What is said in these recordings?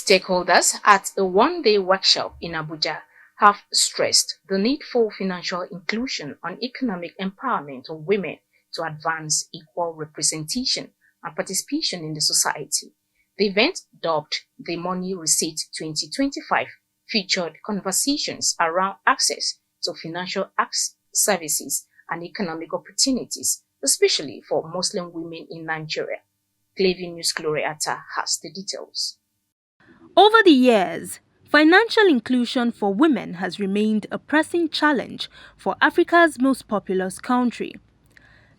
Stakeholders at a one-day workshop in Abuja have stressed the need for financial inclusion and economic empowerment of women to advance equal representation and participation in the society. The event, dubbed the Money Receipt 2025, featured conversations around access to financial services and economic opportunities, especially for Muslim women in Nigeria. News Gloriata has the details. Over the years, financial inclusion for women has remained a pressing challenge for Africa's most populous country.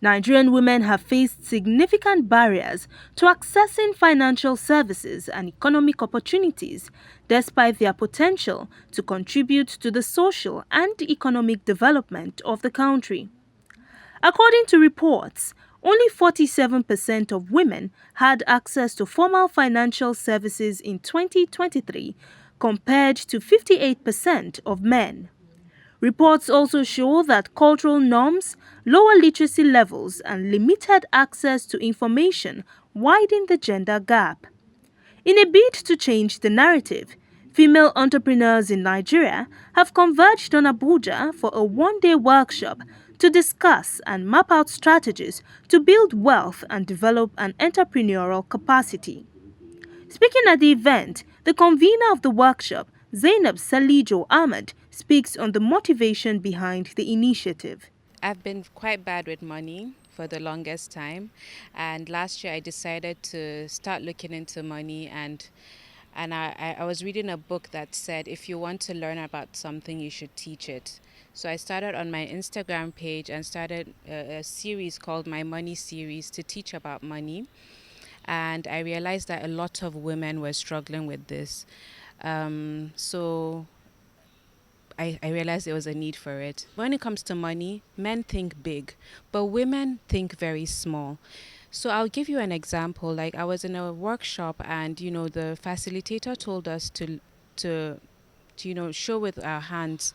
Nigerian women have faced significant barriers to accessing financial services and economic opportunities, despite their potential to contribute to the social and economic development of the country. According to reports, only 47% of women had access to formal financial services in 2023, compared to 58% of men. Reports also show that cultural norms, lower literacy levels, and limited access to information widen the gender gap. In a bid to change the narrative, female entrepreneurs in Nigeria have converged on Abuja for a one-day workshop to discuss and map out strategies to build wealth and develop an entrepreneurial capacity. Speaking at the event, the convener of the workshop, Zainab Salijo Ahmed, speaks on the motivation behind the initiative. I've been quite bad with money for the longest time, and last year I decided to start looking into money, and I was reading a book that said if you want to learn about something, you should teach it. So I started on my Instagram page and started a series called My Money Series to teach about money. And I realized that a lot of women were struggling with this. So I realized there was a need for it. When it comes to money, men think big, but women think very small. So I'll give you an example. Like, I was in a workshop, and the facilitator told us to show with our hands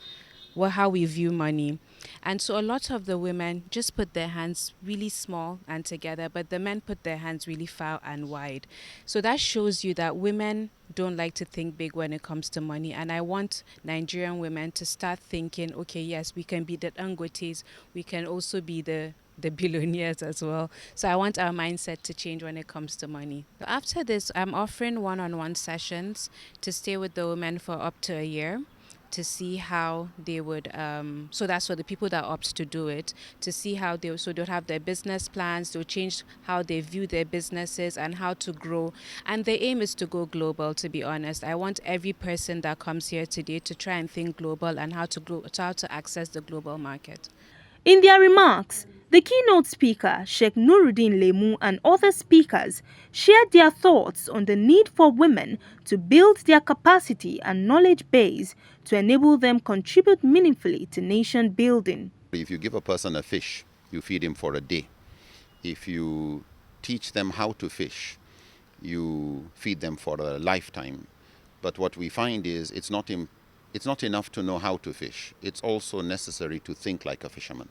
how we view money. And so a lot of the women just put their hands really small and together, but the men put their hands really far and wide. So that shows you that women don't like to think big when it comes to money. And I want Nigerian women to start thinking, okay, yes, we can be the Dangotes, we can also be the billionaires as well. So I want our mindset to change when it comes to money. After this, I'm offering one-on-one sessions to stay with the women for up to a year, to see how they would, so that's for the people that opt to do it, to see how they'll have their business plans, they'll change how they view their businesses and how to grow. And the aim is to go global, to be honest. I want every person that comes here today to try and think global and how to access the global market. In their remarks, the keynote speaker, Sheikh Nuruddin Lemu, and other speakers shared their thoughts on the need for women to build their capacity and knowledge base to enable them contribute meaningfully to nation building. If you give a person a fish, you feed him for a day. If you teach them how to fish, you feed them for a lifetime. But what we find is it's not enough to know how to fish. It's also necessary to think like a fisherman.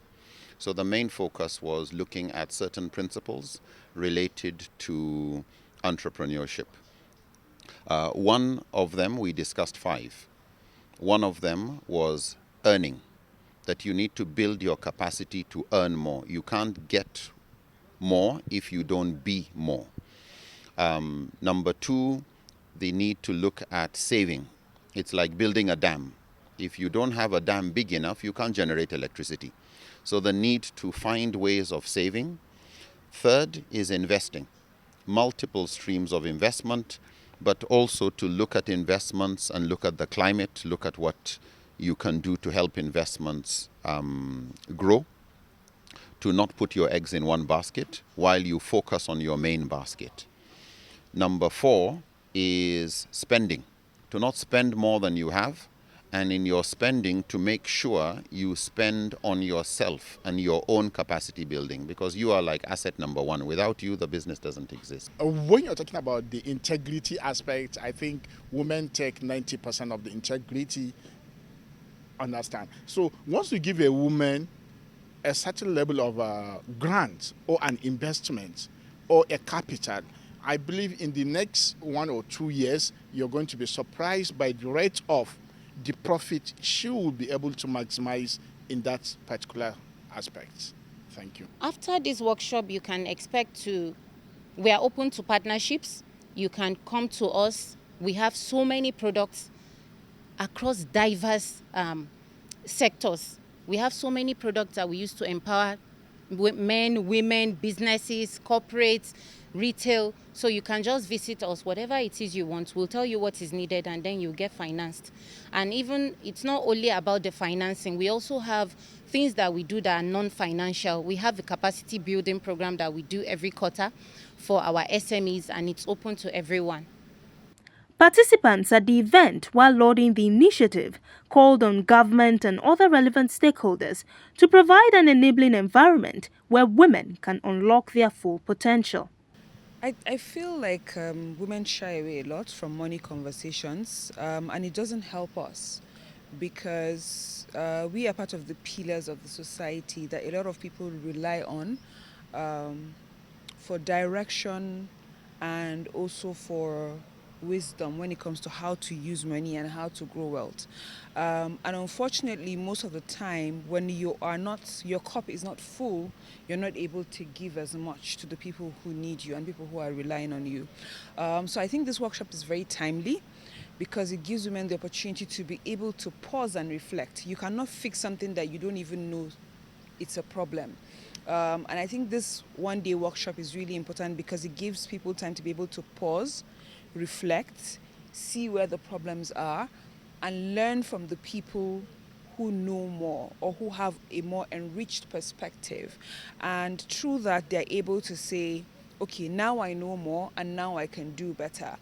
So the main focus was looking at certain principles related to entrepreneurship. One of them, we discussed 5. One of them was earning, that you need to build your capacity to earn more. You can't get more if you don't be more. Number 2, they need to look at saving. It's like building a dam. If you don't have a dam big enough, you can't generate electricity. So the need to find ways of saving. Third is investing. Multiple streams of investment, but also to look at investments and look at the climate, look at what you can do to help investments grow, to not put your eggs in one basket while you focus on your main basket. Number 4 is spending. To not spend more than you have, and in your spending to make sure you spend on yourself and your own capacity building, because you are like asset number 1. Without you, the business doesn't exist. When you're talking about the integrity aspect, I think women take 90% of the integrity. Understand? So once you give a woman a certain level of grant or an investment or a capital, I believe in the next 1 or 2 years, you're going to be surprised by the rate of the profit she will be able to maximize in that particular aspect. Thank you. After this workshop, you can expect we are open to partnerships. You can come to us. We have so many products across diverse sectors. We have so many products that we use to empower men, women, businesses, corporates, retail. So you can just visit us, whatever it is you want. We'll tell you what is needed, and then you get financed. And even it's not only about the financing. We also have things that we do that are non-financial. We have a capacity building program that we do every quarter for our SMEs, and it's open to everyone. Participants at the event, while lauding the initiative, called on government and other relevant stakeholders to provide an enabling environment where women can unlock their full potential. I feel like women shy away a lot from money conversations, and it doesn't help us because we are part of the pillars of the society that a lot of people rely on for direction and also for wisdom when it comes to how to use money and how to grow wealth. And unfortunately, most of the time, when your cup is not full, you're not able to give as much to the people who need you and people who are relying on you. So I think this workshop is very timely because it gives women the opportunity to be able to pause and reflect. You cannot fix something that you don't even know it's a problem. And I think this one-day workshop is really important because it gives people time to be able to pause, reflect, see where the problems are, and learn from the people who know more or who have a more enriched perspective. And through that, they're able to say, okay, now I know more and now I can do better.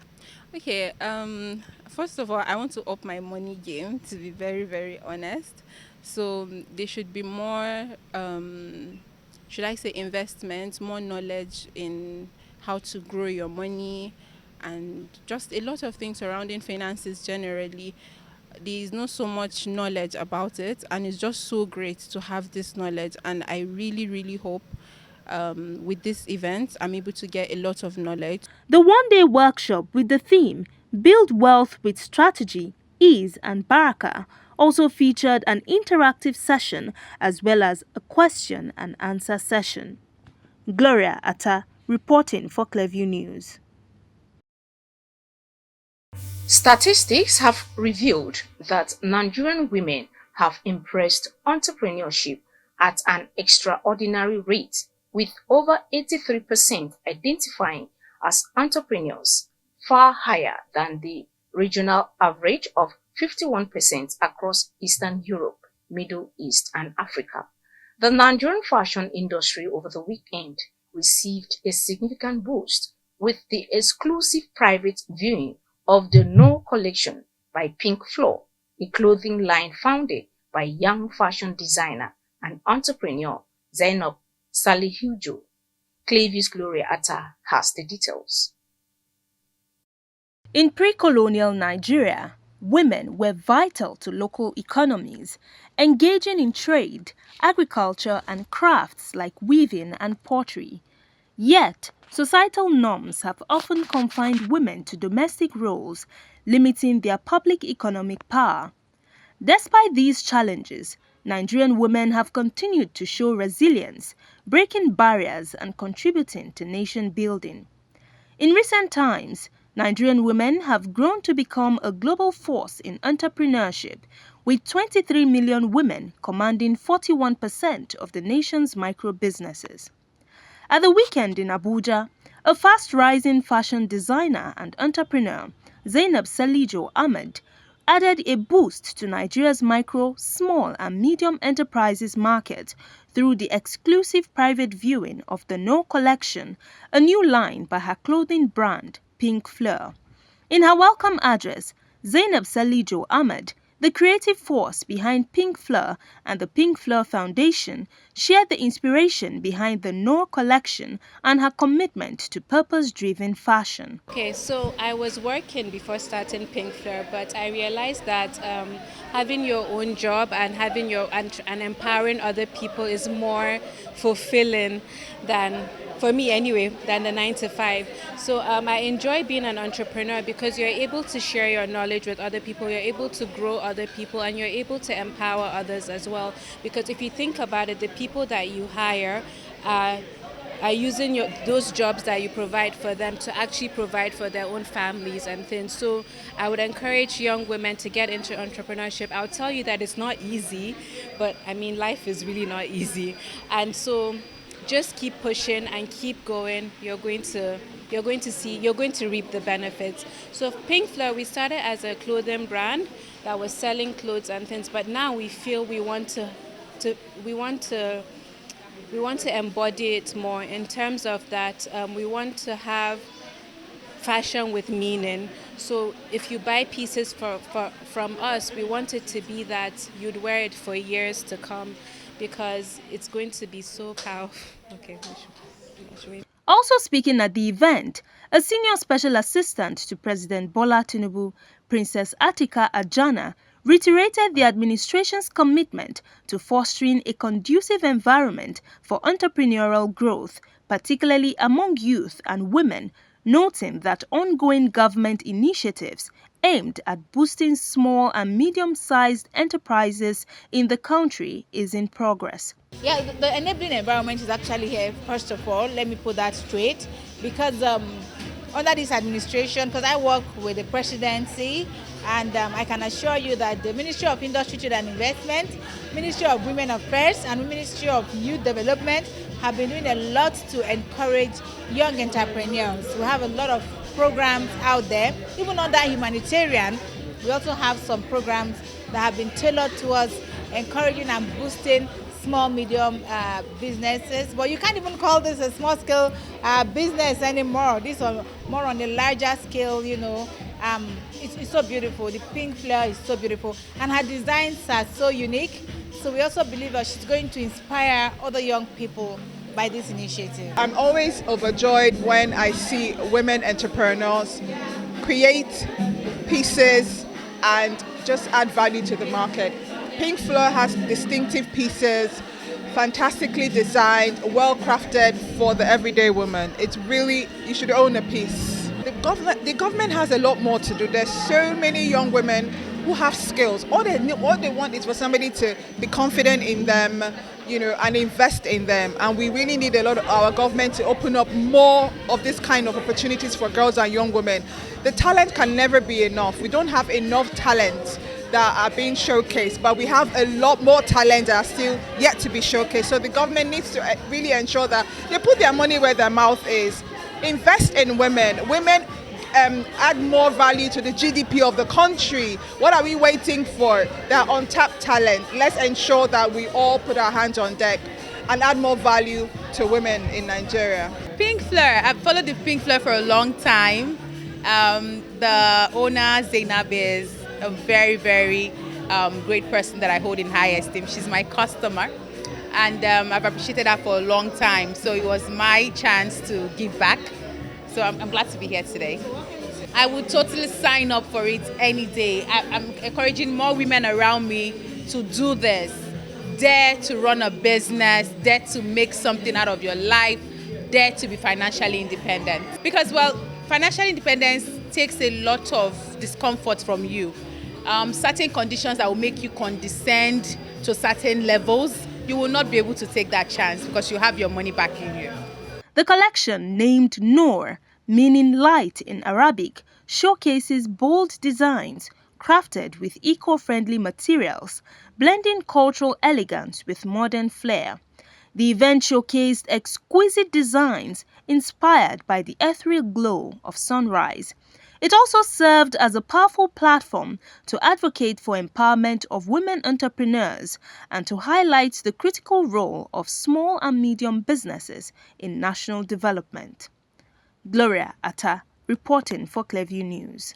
Okay, first of all, I want to up my money game, to be very, very honest. So there should be more, should I say investment, more knowledge in how to grow your money, and just a lot of things surrounding finances generally. There is not so much knowledge about it, and it's just so great to have this knowledge. And I really, really hope with this event, I'm able to get a lot of knowledge. The one-day workshop with the theme Build Wealth with Strategy, Ease and Baraka also featured an interactive session as well as a question and answer session. Gloria Atta, reporting for Clearview News. Statistics have revealed that Nigerian women have embraced entrepreneurship at an extraordinary rate, with over 83% identifying as entrepreneurs, far higher than the regional average of 51% across Eastern Europe, Middle East, and Africa. The Nigerian fashion industry over the weekend received a significant boost with the exclusive private viewing of the No collection by Pink Floor, a clothing line founded by young fashion designer and entrepreneur Zainab Salihujo. Clearview's Gloria Atta has the details. In pre-colonial Nigeria, women were vital to local economies, engaging in trade, agriculture and crafts like weaving and pottery. Yet, societal norms have often confined women to domestic roles, limiting their public economic power. Despite these challenges, Nigerian women have continued to show resilience, breaking barriers and contributing to nation building. In recent times, Nigerian women have grown to become a global force in entrepreneurship, with 23 million women commanding 41% of the nation's micro-businesses. At the weekend in Abuja, a fast-rising fashion designer and entrepreneur, Zainab Salijo Ahmed, added a boost to Nigeria's micro, small and medium enterprises market through the exclusive private viewing of the No collection, a new line by her clothing brand, Pink Floor. In her welcome address, Zainab Salijo Ahmed The creative force behind Pink Fleur and the Pink Fleur Foundation shared the inspiration behind the Noor collection and her commitment to purpose-driven fashion. Okay, so I was working before starting Pink Fleur, but I realized that having your own job and having and empowering other people is more fulfilling than, for me anyway, than the 9 to 5. So I enjoy being an entrepreneur because you're able to share your knowledge with other people, you're able to grow other people, and you're able to empower others as well. Because if you think about it, the people that you hire are using those jobs that you provide for them to actually provide for their own families and things. So I would encourage young women to get into entrepreneurship. I'll tell you that it's not easy, but I mean, life is really not easy. And so just keep pushing and keep going. You're going to reap the benefits. So Pink Fleur, we started as a clothing brand that was selling clothes and things, but now we feel we want to embody it more in terms of that we want to have fashion with meaning. So if you buy pieces from us, we want it to be that you'd wear it for years to come because it's going to be so powerful. Okay. Also speaking at the event, a senior special assistant to President Bola Tinubu, Princess Atika Ajana, reiterated the administration's commitment to fostering a conducive environment for entrepreneurial growth, particularly among youth and women, noting that ongoing government initiatives aimed at boosting small and medium-sized enterprises in the country is in progress. Yeah, the enabling environment is actually here, first of all. Let me put that straight. Because under this administration, because I work with the presidency, and I can assure you that the Ministry of Industry, Trade and Investment, Ministry of Women Affairs, and Ministry of Youth Development have been doing a lot to encourage young entrepreneurs. We have a lot of programs out there. Even under humanitarian, we also have some programs that have been tailored towards encouraging and boosting small, medium businesses. But you can't even call this a small-scale business anymore. This is more on a larger scale, you know. It's so beautiful. The Pink Fleur is so beautiful. And her designs are so unique. So we also believe that she's going to inspire other young people by this initiative. I'm always overjoyed when I see women entrepreneurs create pieces and just add value to the market. Pink Fleur has distinctive pieces, fantastically designed, well crafted for the everyday woman. It's really, you should own a piece. The government has a lot more to do. There's so many young women who have skills. All they want is for somebody to be confident in them, you know, and invest in them. And we really need a lot of our government to open up more of this kind of opportunities for girls and young women. The talent can never be enough. We don't have enough talent that are being showcased, but we have a lot more talent that are still yet to be showcased. So the government needs to really ensure that they put their money where their mouth is. Invest in women. Women add more value to the GDP of the country. What are we waiting for? They're untapped talent. Let's ensure that we all put our hands on deck and add more value to women in Nigeria. Pink Fleur, I've followed the Pink Fleur for a long time. The owner, Zainab, is a very, very great person that I hold in high esteem. She's my customer, and I've appreciated her for a long time. So it was my chance to give back. So I'm glad to be here today. I would totally sign up for it any day. I'm encouraging more women around me to do this. Dare to run a business, dare to make something out of your life, dare to be financially independent. Because, well, financial independence takes a lot of discomfort from you. Certain conditions that will make you condescend to certain levels, you will not be able to take that chance because you have your money backing you. The collection, named Noor, meaning light in Arabic, showcases bold designs crafted with eco-friendly materials, blending cultural elegance with modern flair. The event showcased exquisite designs inspired by the ethereal glow of sunrise. It also served as a powerful platform to advocate for empowerment of women entrepreneurs and to highlight the critical role of small and medium businesses in national development. Gloria Atta, reporting for Clearview News.